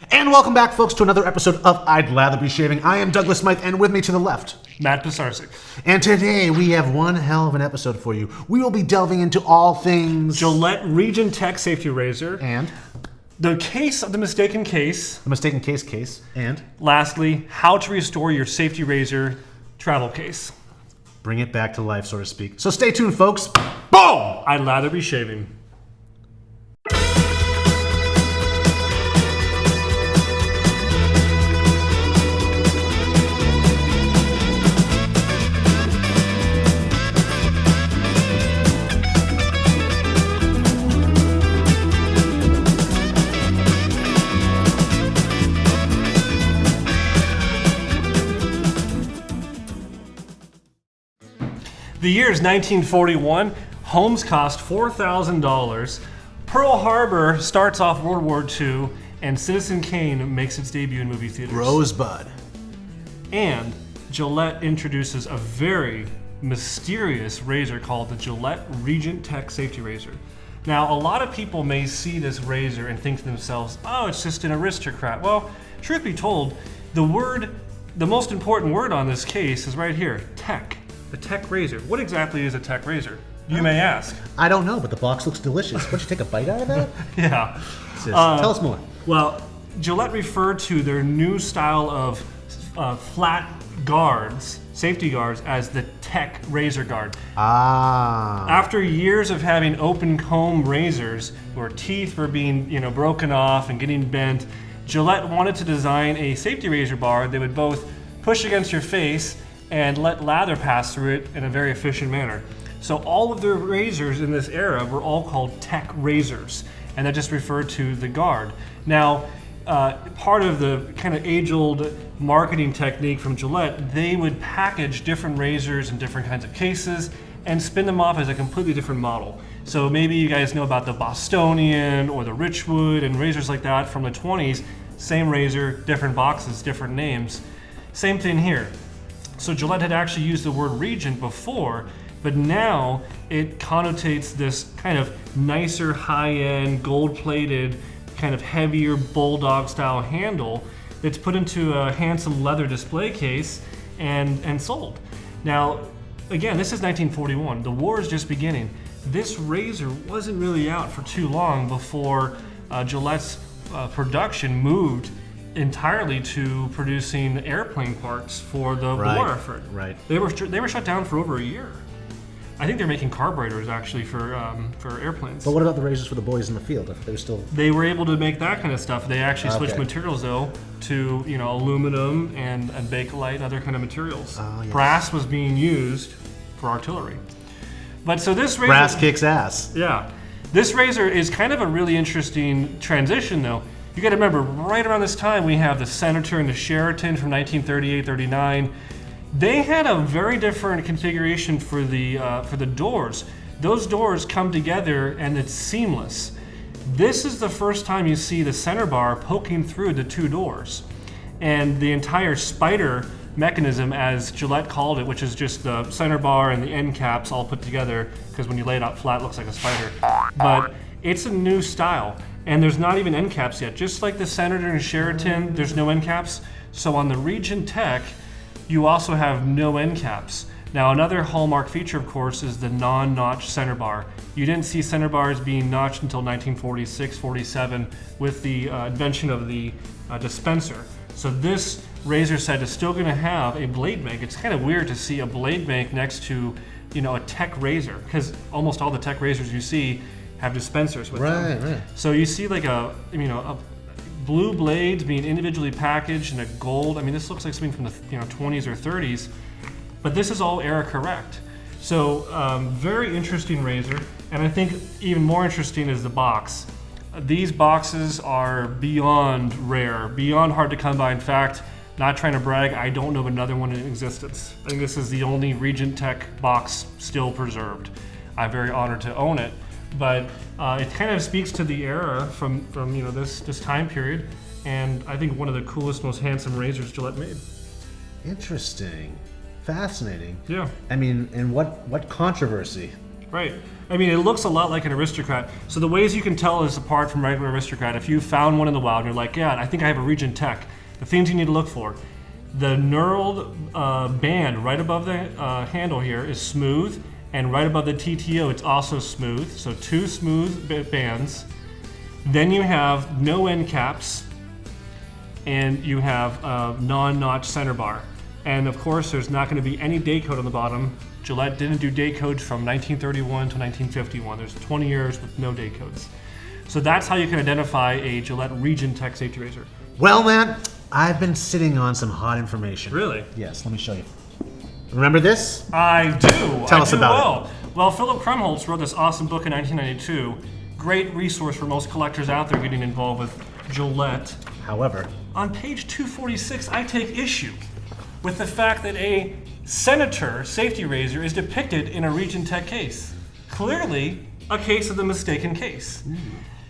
And welcome back, folks, to another episode of I'd Lather Be Shaving. I am Douglas Smythe, and with me to the left, Matt Pisarczyk. And today we have one hell of an episode for you. We will be delving into all things Gillette Regent Tech safety razor. And the case of the mistaken case. the mistaken case. And lastly, how to restore your safety razor travel case. bring it back to life, so to speak. So stay tuned, folks. Boom! I'd lather be shaving. The year is 1941. Homes cost $4,000. Pearl Harbor starts off World War II, and Citizen Kane makes its debut in movie theaters. Rosebud. And Gillette introduces a very mysterious razor called the Gillette Regent Tech Safety Razor. Now, a lot of people may see this razor and think to themselves, oh, it's just an aristocrat. Well, truth be told, the most important word on this case is right here, tech. A tech razor. What exactly is a tech razor? You may ask. I don't know, but the box looks delicious. Would you take a bite out of that? Yeah. Tell us more. Well, Gillette referred to their new style of flat guards, safety guards, as the tech razor guard. After years of having open comb razors where teeth were being, broken off and getting bent, Gillette wanted to design a safety razor bar that would both push against your face and let lather pass through it in a very efficient manner. So all of their razors in this era were all called tech razors, and that just referred to the guard. Now, part of the kind of age-old marketing technique from Gillette, they would package different razors in different kinds of cases and spin them off as a completely different model. So maybe you guys know about the Bostonian or the Richwood and razors like that from the 20s. Same razor, different boxes, different names. Same thing here. So Gillette had actually used the word Regent before, but now it connotates this kind of nicer, high-end, gold-plated, kind of heavier bulldog-style handle that's put into a handsome leather display case and sold. Now, again, this is 1941. The war is just beginning. This razor wasn't really out for too long before Gillette's production moved entirely to producing airplane parts for the war effort. Right. They were shut down for over a year. I think they're making carburetors actually for airplanes. But what about the razors for the boys in the field? They were able to make that kind of stuff. They actually switched materials though to aluminum and bakelite and other kind of materials. Yes. Brass was being used for artillery. But so this razor, brass kicks ass. Yeah, this razor is kind of a really interesting transition though. You got to remember, right around this time, we have the Senator and the Sheraton from 1938-39. They had a very different configuration for the doors. Those doors come together and it's seamless. This is the first time you see the center bar poking through the two doors. And the entire spider mechanism, as Gillette called it, which is just the center bar and the end caps all put together, because when you lay it out flat, it looks like a spider. But it's a new style. And there's not even end caps yet. Just like the Senator and Sheraton, there's no end caps. So on the Regent Tech, you also have no end caps. Now another hallmark feature, of course, is the non-notch center bar. You didn't see center bars being notched until 1946, 47 with the invention of the dispenser. So this razor set is still gonna have a blade bank. It's kind of weird to see a blade bank next to a tech razor, because almost all the tech razors you see have dispensers with them. Right. So you see like a blue blades being individually packaged in a gold. I mean, this looks like something from the 20s or 30s, but this is all era correct. So very interesting razor, and I think even more interesting is the box. These boxes are beyond rare, beyond hard to come by. In fact, not trying to brag, I don't know of another one in existence. I think this is the only Regent Tech box still preserved. I'm very honored to own it. But it kind of speaks to the era from this time period, and I think one of the coolest, most handsome razors Gillette made. Interesting, fascinating. Yeah. I mean, and what controversy Right. I mean, it looks a lot like an Aristocrat. So the ways you can tell this apart from regular Aristocrat, if you found one in the wild and you're like, yeah, I think I have a Regent Tech, the things you need to look for. The knurled band right above the handle here is smooth, and right above the TTO, it's also smooth. So 2 smooth bands. Then you have no end caps, and you have a non-notch center bar. And of course, there's not going to be any day code on the bottom. Gillette didn't do day codes from 1931 to 1951. There's 20 years with no day codes. So that's how you can identify a Gillette Regent Tech safety razor. Well, Matt, I've been sitting on some hot information. Really? Yes, let me show you. Remember this? I do. Tell us about it. Well, Philip Krumholtz wrote this awesome book in 1992. Great resource for most collectors out there getting involved with Gillette. However, on page 246, I take issue with the fact that a Senator safety razor is depicted in a Regent Tech case. Clearly, a case of the mistaken case.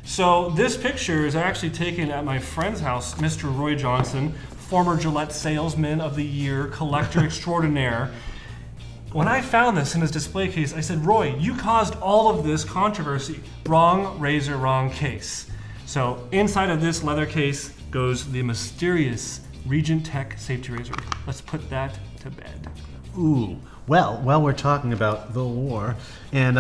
So this picture is actually taken at my friend's house, Mr. Roy Johnson, former Gillette Salesman of the Year, collector extraordinaire. When I found this in his display case, I said, Roy, you caused all of this controversy. Wrong razor, wrong case. So inside of this leather case goes the mysterious Regent Tech safety razor. Let's put that to bed. Ooh, well, we're talking about the war and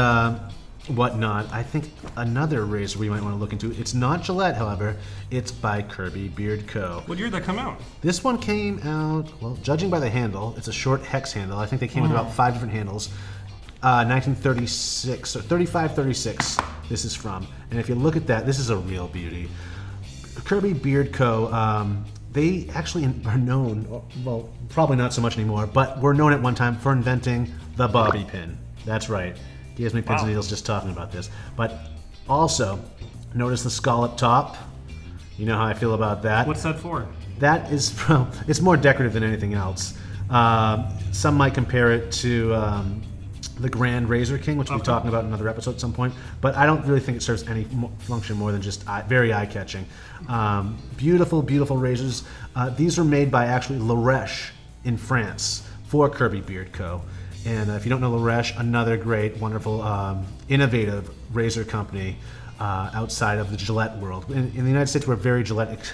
whatnot. I think another razor we might want to look into. It's not Gillette, however. It's by Kirby Beard Co. What year did that come out? This one came out, well, judging by the handle, it's a short hex handle. I think they came with about 5 different handles. 1936 or 35-36. This is from, and if you look at that, this is a real beauty. Kirby Beard Co. They actually are known, well, probably not so much anymore, but were known at one time for inventing the bobby pin. That's right. Gives me pins and needles just talking about this. But also, notice the scallop top. You know how I feel about that. What's that for? That is, it's more decorative than anything else. Some might compare it to the Grand Razor King, which we'll be talking about in another episode at some point. But I don't really think it serves any function more than just very eye-catching. Beautiful, beautiful razors. These were made by actually Lather in France for Kirby Beard Co. And if you don't know Lather, another great, wonderful, innovative razor company outside of the Gillette world. In the United States, we're very Gillette,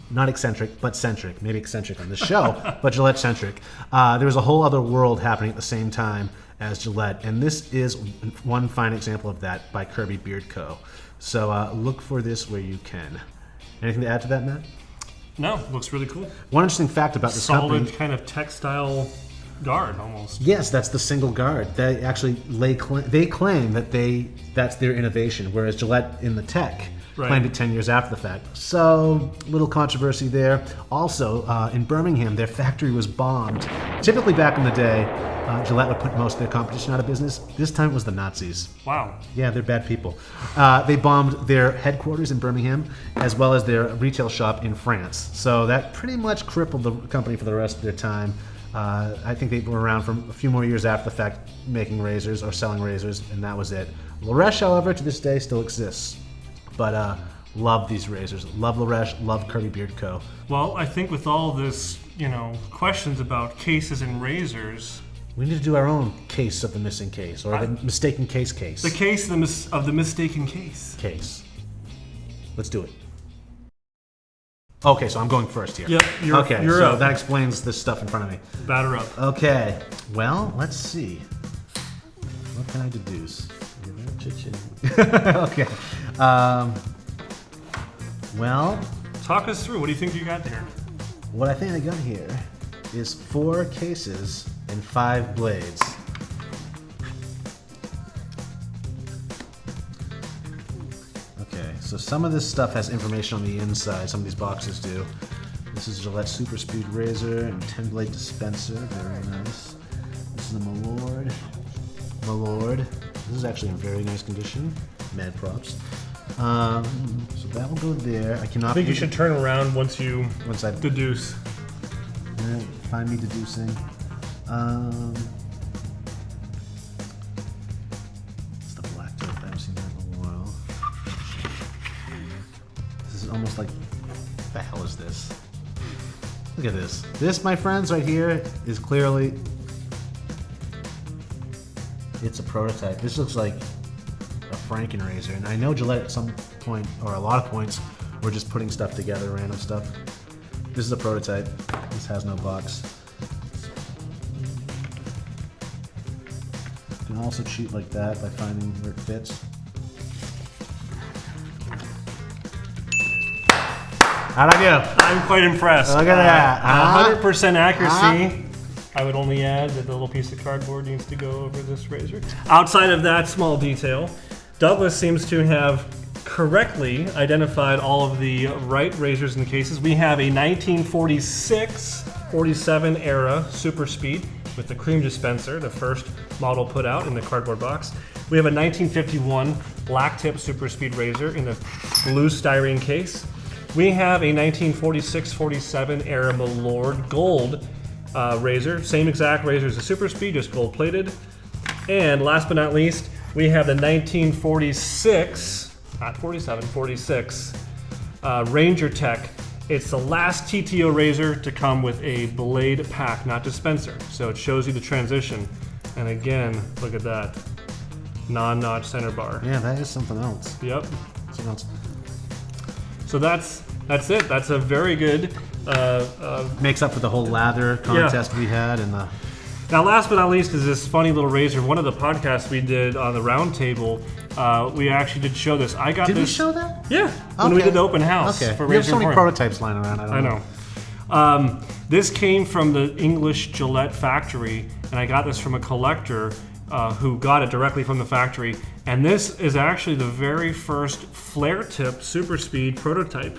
not eccentric, but centric. Maybe eccentric on this show, but Gillette-centric. There was a whole other world happening at the same time as Gillette, and this is one fine example of that by Kirby Beard Co. So look for this where you can. Anything to add to that, Matt? No, looks really cool. One interesting fact about this company... Solid kind of textile guard, almost. Yes, that's the single guard. They actually they claim that that's their innovation, whereas Gillette in the tech claimed it 10 years after the fact. So, little controversy there. Also, in Birmingham, their factory was bombed. Typically back in the day, Gillette would put most of their competition out of business. This time it was the Nazis. Wow. Yeah, they're bad people. They bombed their headquarters in Birmingham, as well as their retail shop in France. So that pretty much crippled the company for the rest of their time. I think they were around for a few more years after the fact, making razors or selling razors, and that was it. Lather, however, to this day still exists. But love these razors. Love Lather, love Kirby Beard Co. Well, I think with all this, questions about cases and razors, we need to do our own case of the missing case, or the mistaken case. The case of the mistaken case. Case. Let's do it. Okay, so I'm going first here. Yep, you're up. That explains this stuff in front of me. Batter up. Okay, well, let's see. What can I deduce? Okay. Well... Talk us through. What do you think you got there? What I think I got here is 4 cases and 5 blades. Okay, so some of this stuff has information on the inside. Some of these boxes do. This is Gillette Super Speed Razor and 10-blade dispenser. Very nice. This is the Malord. This is actually in very nice condition. Mad props. So that will go there. I cannot. I think you should turn around once I deduce. Find me deducing. It's the black tape. I've seen that in a while. This is almost like, what the hell is this? Look at this. This, my friends, right here is clearly It's a prototype. This looks like a Franken razor, and I know Gillette at some point, or a lot of points, were just putting stuff together, random stuff. This is a prototype. This has no box. You can also cheat like that by finding where it fits. How'd I do? I'm quite impressed. Look at that. 100% accuracy. I would only add that the little piece of cardboard needs to go over this razor. Outside of that small detail, Douglas seems to have correctly identified all of the right razors and cases. We have a 1946-47 era Super Speed with the cream dispenser, the first model put out in the cardboard box. We have a 1951 black tip Super Speed razor in the blue styrene case. We have a 1946-47 era Milord gold razor, same exact razor as the Super Speed, just gold plated. And last but not least, we have the 1946, not 47, 46 Regent Tech. It's the last TTO razor to come with a blade pack, not dispenser. So it shows you the transition. And again, look at that, non-notch center bar. Yeah, that is something else. Yep. Something else. So that's it. That's a very good. Makes up for the whole lather contest we had, and the. Now, last but not least is this funny little razor. One of the podcasts we did on the round table, we actually did show this. I got Did this. we show that? Yeah, when we did the open house. Okay. For We have Razor so many Emporium. prototypes lying around. I know. This came from the English Gillette factory, and I got this from a collector who got it directly from the factory. And this is actually the very first flare tip Super Speed prototype.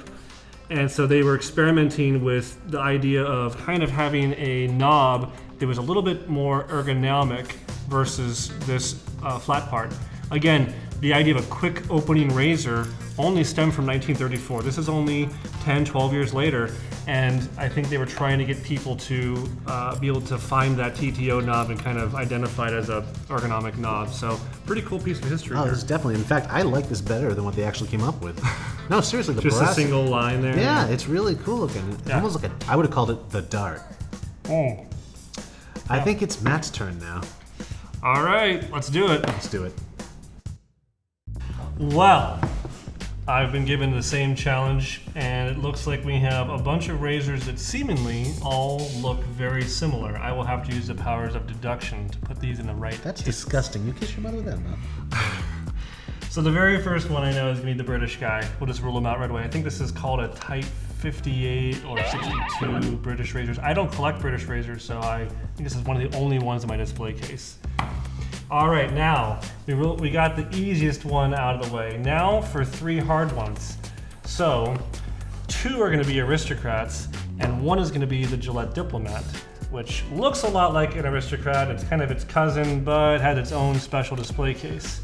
And so they were experimenting with the idea of kind of having a knob that was a little bit more ergonomic versus this flat part. Again, the idea of a quick opening razor only stemmed from 1934. This is only 10, 12 years later, and I think they were trying to get people to be able to find that TTO knob and kind of identify it as a ergonomic knob. So pretty cool piece of history Oh, here. it's definitely. In fact, I like this better than what they actually came up with. No, seriously, the Just a brass. single line there. Yeah, it's really cool looking. It's Yeah. almost like I would have called it the dart. Oh. I think it's Matt's turn now. All right, let's do it. Let's do it. Well, I've been given the same challenge, and it looks like we have a bunch of razors that seemingly all look very similar. I will have to use the powers of deduction to put these in the right. That's disgusting. You kiss your mother with that mouth. So the very first one I know is going to be the British guy. We'll just rule him out right away. I think this is called a Type 58 or 62 British razors. I don't collect British razors, so I think this is one of the only ones in my display case. All right, now we got the easiest one out of the way. Now for three hard ones. So 2 are going to be aristocrats, and 1 is going to be the Gillette Diplomat, which looks a lot like an aristocrat. It's kind of its cousin, but has its own special display case.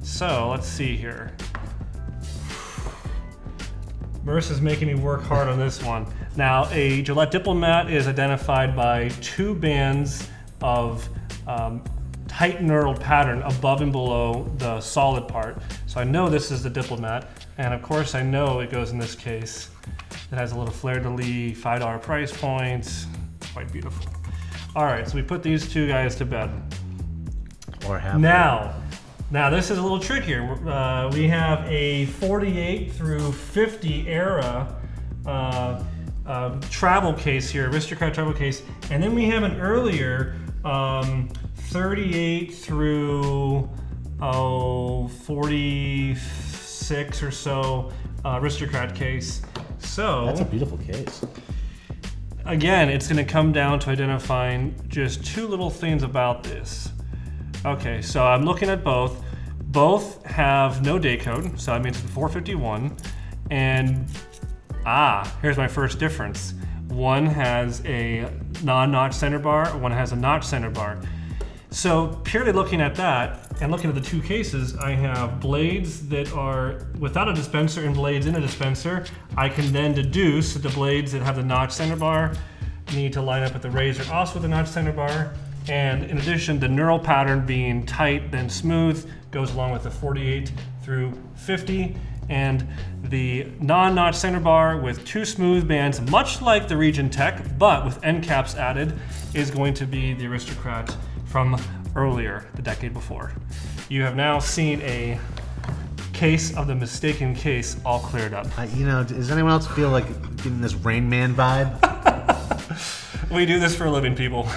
So let's see here. Marissa's making me work hard on this one. Now, a Gillette Diplomat is identified by 2 bands of tight knurled pattern above and below the solid part. So I know this is the Diplomat, and of course I know it goes in this case. It has a little fleur-de-lis, $5 price point, quite beautiful. All right, so we put these 2 guys to bed. Or half. Now this is a little trickier. We have a 48 through 50 era travel case here, aristocrat travel case, and then we have an earlier 38 through 46 or so aristocrat case. So That's a beautiful case. again, it's going to come down to identifying just 2 little things about this. Okay, so I'm looking at both. Both have no day code, so that means it's 451. And here's my first difference. One has a non-notch center bar, one has a notch center bar. So purely looking at that, and looking at the 2 cases, I have blades that are without a dispenser and blades in a dispenser. I can then deduce that the blades that have the notch center bar need to line up with the razor also with the notch center bar. And in addition, the knurl pattern being tight then smooth goes along with the 48 through 50. And the non-notch center bar with 2 smooth bands, much like the Regent Tech, but with end caps added, is going to be the Aristocrat from earlier, the decade before. You have now seen a case of the mistaken case all cleared up. Does anyone else feel like getting this Rain Man vibe? We do this for a living, people.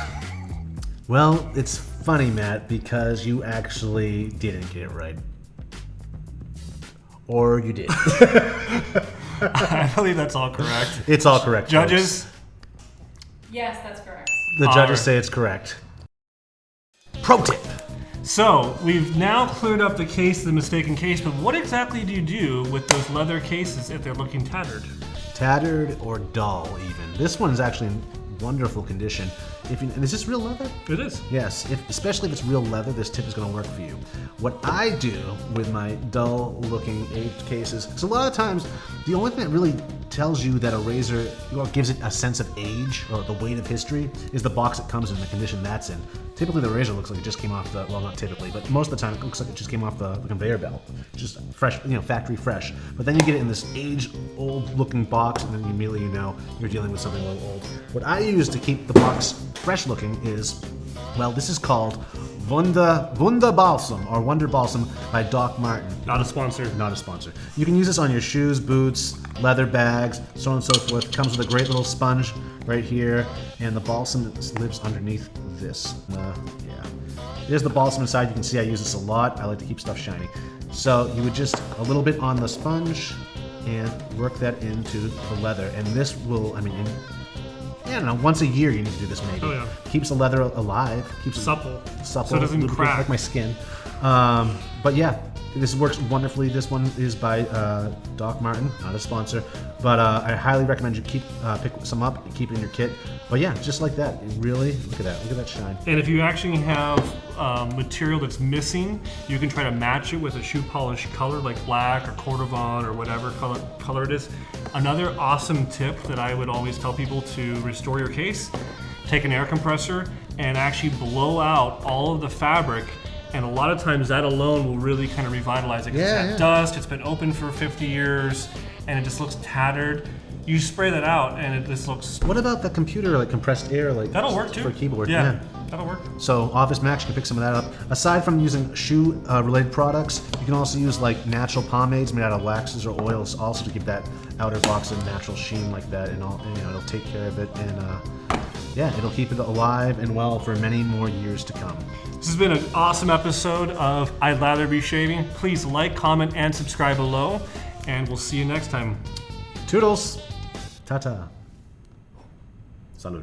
Well, it's funny, Matt, because you actually didn't get it right. Or you did. I believe that's all correct. It's all correct. Judges? Folks. Yes, that's correct. The All judges right. say it's correct. Pro tip. So, we've now cleared up the case, the mistaken case, but what exactly do you do with those leather cases if they're looking tattered? Tattered or dull, even. This one is actually in wonderful condition. And is this real leather? It is. Yes, especially if it's real leather, this tip is going to work for you. What I do with my dull-looking aged cases, because a lot of times, the only thing that really tells you that a razor, or gives it a sense of age or the weight of history, is the box it comes in, the condition that's in. Typically, the razor looks like it just came off the, well, not typically, but most of the time it looks like it just came off the conveyor belt. Just fresh, factory fresh. But then you get it in this age-old-looking box, and then immediately you know you're dealing with something a little old. What I use to keep the box fresh looking is, well, this is called Wunder Balsam, or Wonder Balsam by Doc Martin. Not a sponsor. Not a sponsor. You can use this on your shoes, boots, leather bags, so on and so forth. It comes with a great little sponge right here, and the balsam lives underneath this. There's the balsam inside. You can see I use this a lot. I like to keep stuff shiny. So you would just a little bit on the sponge and work that into the leather, and this will, I don't know, once a year you need to do this maybe. Oh, yeah. Keeps the leather alive. Keeps Supple. So it doesn't lubricate crack. like my skin. But yeah, this works wonderfully. This one is by Doc Martin, not a sponsor. But I highly recommend you pick some up and keep it in your kit. But yeah, just like that. It really, look at that shine. And if you actually have material that's missing, you can try to match it with a shoe polish color like black or Cordovan or whatever color it is. Another awesome tip that I would always tell people to restore your case, take an air compressor and actually blow out all of the fabric, and a lot of times that alone will really kind of revitalize it. Because it's got dust, it's been open for 50 years, and it just looks tattered. You spray that out and it just looks... What about the computer, like compressed air, like That'll work too. for keyboard? Yeah, that'll work. So Office Max, you can pick some of that up. Aside from using shoe-related products, you can also use like natural pomades made out of waxes or oils, also to keep that outer box a natural sheen like that, and it'll take care of it, and it'll keep it alive and well for many more years to come. This has been an awesome episode of I'd Lather Be Shaving. Please like, comment, and subscribe below, and we'll see you next time. Toodles! Ta-ta. Salud.